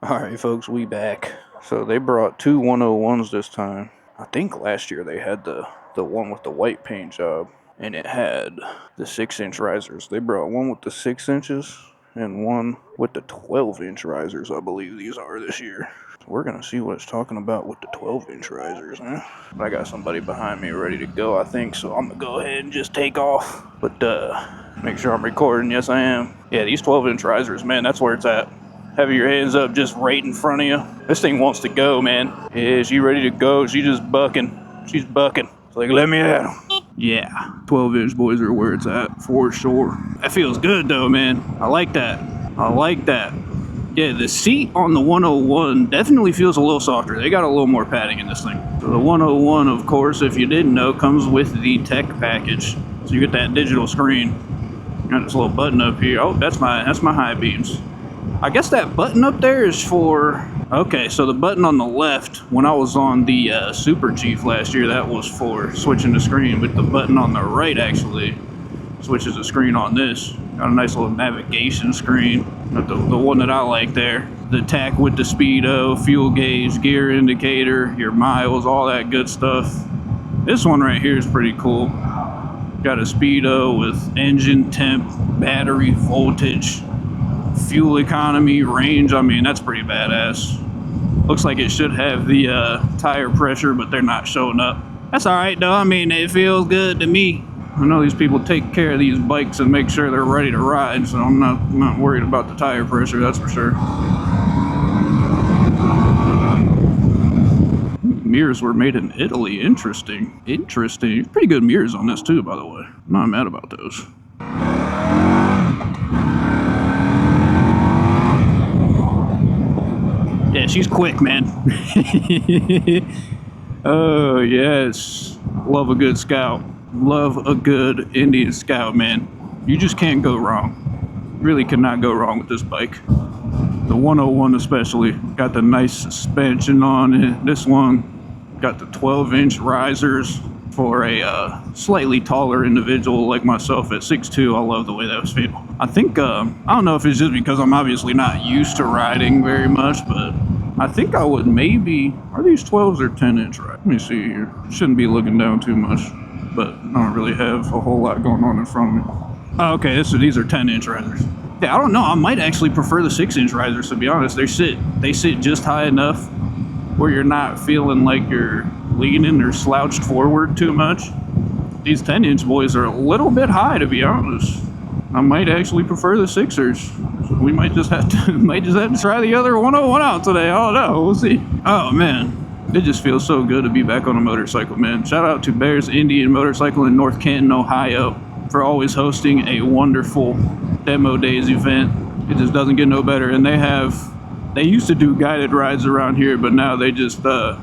Alright folks, we back. So they brought two 101s this time. I think last year they had the one with the white paint job, and it had the 6-inch risers. They brought one with the 6 inches and one with the 12-inch risers, I believe these are this year. So we're gonna see what it's talking about with the 12-inch risers, huh? I got somebody behind me ready to go, I think, so I'm gonna go ahead and just take off. But make sure I'm recording. Yes, I am. Yeah, these 12-inch risers, man, that's where it's at. Have your hands up just right in front of you. This thing wants to go, man. Yeah, she ready to go. She's just bucking. She's bucking. It's like, let me at him. Yeah, 12-inch boys are where it's at, for sure. That feels good, though, man. I like that. I like that. Yeah, the seat on the 101 definitely feels a little softer. They got a little more padding in this thing. So the 101, of course, if you didn't know, comes with the tech package. So you get that digital screen. Got this little button up here. Oh, that's my high beams. I guess that button up there is for... Okay, so the button on the left, when I was on the Super Chief last year, that was for switching the screen, but the button on the right actually switches the screen on this. Got a nice little navigation screen. Got the one that I like there. The tack with the speedo, fuel gauge, gear indicator, your miles, all that good stuff. This one right here is pretty cool. Got a speedo with engine temp, battery voltage, fuel economy, range. I mean, that's pretty badass. Looks like it should have the tire pressure, but they're not showing up. That's alright though. I mean, it feels good to me. I know these people take care of these bikes and make sure they're ready to ride, so I'm not worried about the tire pressure, that's for sure. Mirrors were made in Italy. Interesting. Pretty good mirrors on this too, by the way. I'm not mad about those. Yeah, she's quick, man. Oh, yes. Love a good scout. Love a good Indian Scout, man. You just can't go wrong. Really cannot go wrong with this bike. The 101 especially. Got the nice suspension on it. This one got the 12-inch risers for a slightly taller individual like myself at 6'2". I love the way that was feeling. I think, I don't know if it's just because I'm obviously not used to riding very much, but I think I would maybe, are these 12s or 10-inch right? Let me see here. Shouldn't be looking down too much, but I don't really have a whole lot going on in front of me. Oh, okay, these are 10-inch risers. Yeah, I don't know. I might actually prefer the 6-inch risers, to be honest. They sit just high enough where you're not feeling like you're leaning or slouched forward too much. These 10-inch boys are a little bit high, to be honest. I might actually prefer the 6ers. So we might just have to try the other 101 out today. I don't know. We'll see. Oh man, it just feels so good to be back on a motorcycle, man. Shout out to Bears Indian Motorcycle in North Canton, Ohio, for always hosting a wonderful demo days event. It just doesn't get no better. And they used to do guided rides around here, but now they just give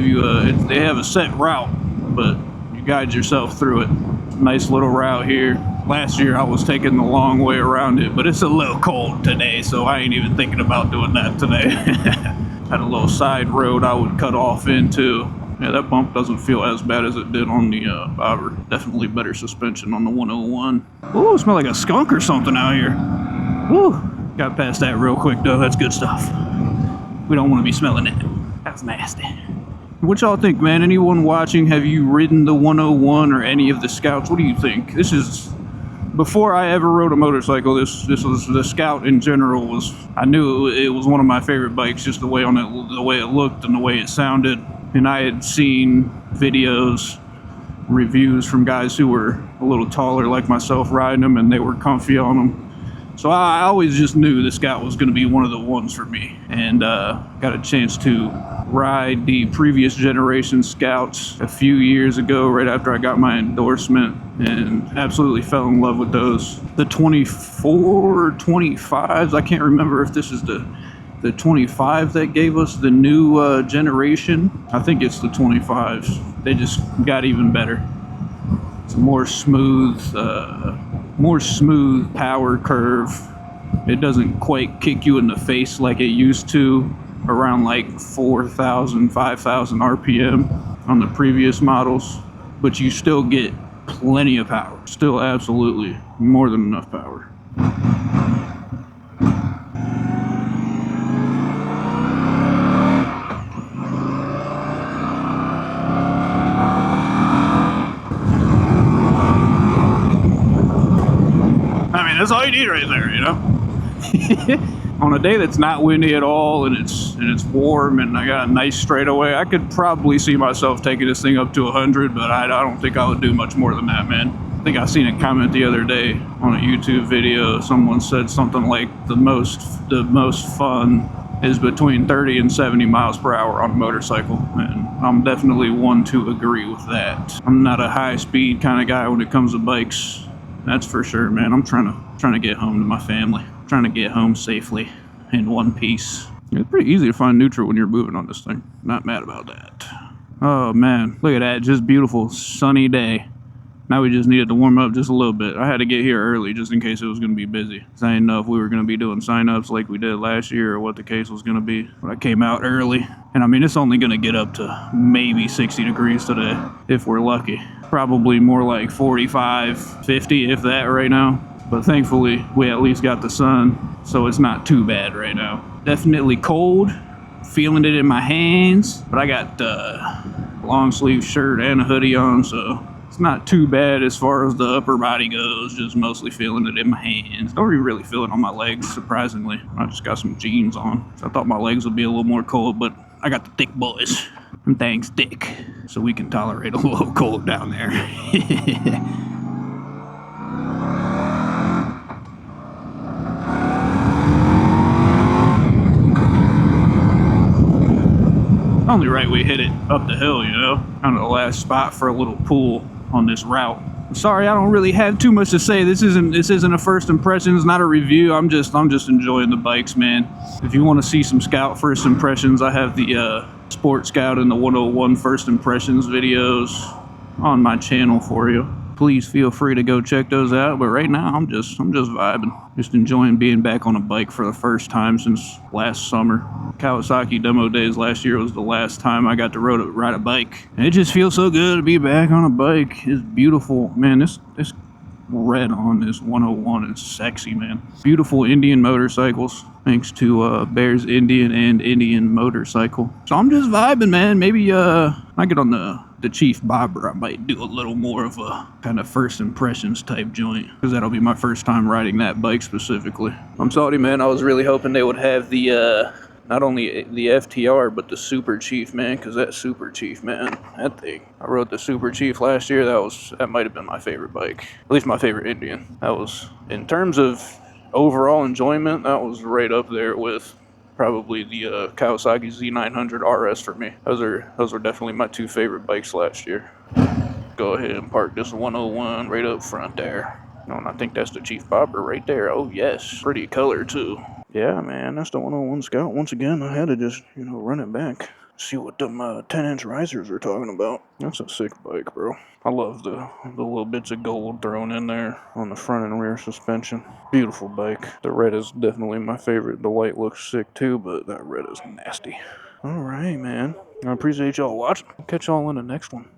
you they have a set route, but you guide yourself through it. Nice little route here. Last year I was taking the long way around it, but it's a little cold today, so I ain't even thinking about doing that today. Had a little side road I would cut off into. Yeah, that bump doesn't feel as bad as it did on the Bobber. Definitely better suspension on the 101. Ooh, it smells like a skunk or something out here. Woo, got past that real quick though. That's good stuff. We don't want to be smelling it. That's nasty. What y'all think, man? Anyone watching, have you ridden the 101 or any of the Scouts? What do you think? This is, before I ever rode a motorcycle, this was the Scout in general. I knew it was one of my favorite bikes, just the way it looked and the way it sounded. And I had seen videos, reviews from guys who were a little taller like myself riding them, and they were comfy on them. So I always just knew the Scout was going to be one of the ones for me. And got a chance to ride the previous generation Scouts a few years ago, right after I got my endorsement, and absolutely fell in love with those. The 24 or 25s, I can't remember if this is the 25 that gave us the new generation. I think it's the 25s. They just got even better. It's more smooth power curve. It doesn't quite kick you in the face like it used to around like 4,000, 5,000 RPM on the previous models, but you still get plenty of power. Still absolutely more than enough power. That's all you need right there, you know? On a day that's not windy at all and it's warm and I got a nice straightaway, I could probably see myself taking this thing up to 100, but I don't think I would do much more than that, man. I think I seen a comment the other day on a YouTube video. Someone said something like the most fun is between 30 and 70 miles per hour on a motorcycle, and I'm definitely one to agree with that. I'm not a high speed kind of guy when it comes to bikes, that's for sure, man. I'm trying to get home to my family. Trying to get home safely in one piece. It's pretty easy to find neutral when you're moving on this thing. Not mad about that. Oh man, look at that, just beautiful sunny day. Now we just needed to warm up just a little bit. I had to get here early just in case it was going to be busy. I didn't know if we were going to be doing sign-ups like we did last year or what the case was going to be. But I came out early. And I mean, it's only going to get up to maybe 60 degrees today, if we're lucky. Probably more like 45, 50, if that right now. But thankfully, we at least got the sun, so it's not too bad right now. Definitely cold, feeling it in my hands, but I got a long sleeve shirt and a hoodie on, so it's not too bad as far as the upper body goes, just mostly feeling it in my hands. Don't even really feel it on my legs, surprisingly. I just got some jeans on, so I thought my legs would be a little more cold, but I got the thick boys. And thanks, thick, so we can tolerate a little cold down there. Only right we hit it up the hill, you know, kind of the last spot for a little pool on this route. I'm sorry, I don't really have too much to say. This isn't a first impressions, not a review. I'm just enjoying the bikes, man. If you want to see some Scout first impressions, I have the Sport Scout and the 101 first impressions videos on my channel for you. Please feel free to go check those out. But right now, I'm just vibing, just enjoying being back on a bike for the first time since last summer. Kawasaki demo days last year was the last time I got to ride a bike, and it just feels so good to be back on a bike. It's beautiful, man. This red on this 101 is sexy, man. Beautiful Indian motorcycles, thanks to Bears Indian and Indian Motorcycle. So I'm just vibing, man. Maybe I get on the Chief Bobber, I might do a little more of a kind of first impressions type joint, because that'll be my first time riding that bike specifically. I'm sorry, man. I was really hoping they would have the not only the FTR, but the Super Chief, man, because that Super Chief, man, that thing. I rode the Super Chief last year. That might have been my favorite bike, at least my favorite Indian. That was, in terms of overall enjoyment, that was right up there with probably the Kawasaki Z900 RS for me. Those are definitely my two favorite bikes last year. Go ahead and park this 101 right up front there. Oh, and I think that's the Chief Bobber right there. Oh yes, pretty color too. Yeah, man, that's the 101 Scout. Once again, I had to just, run it back. See what them 10-inch risers are talking about. That's a sick bike, bro. I love the little bits of gold thrown in there on the front and rear suspension. Beautiful bike. The red is definitely my favorite. The white looks sick too, but that red is nasty. All right, man. I appreciate y'all watching. I'll catch y'all in the next one.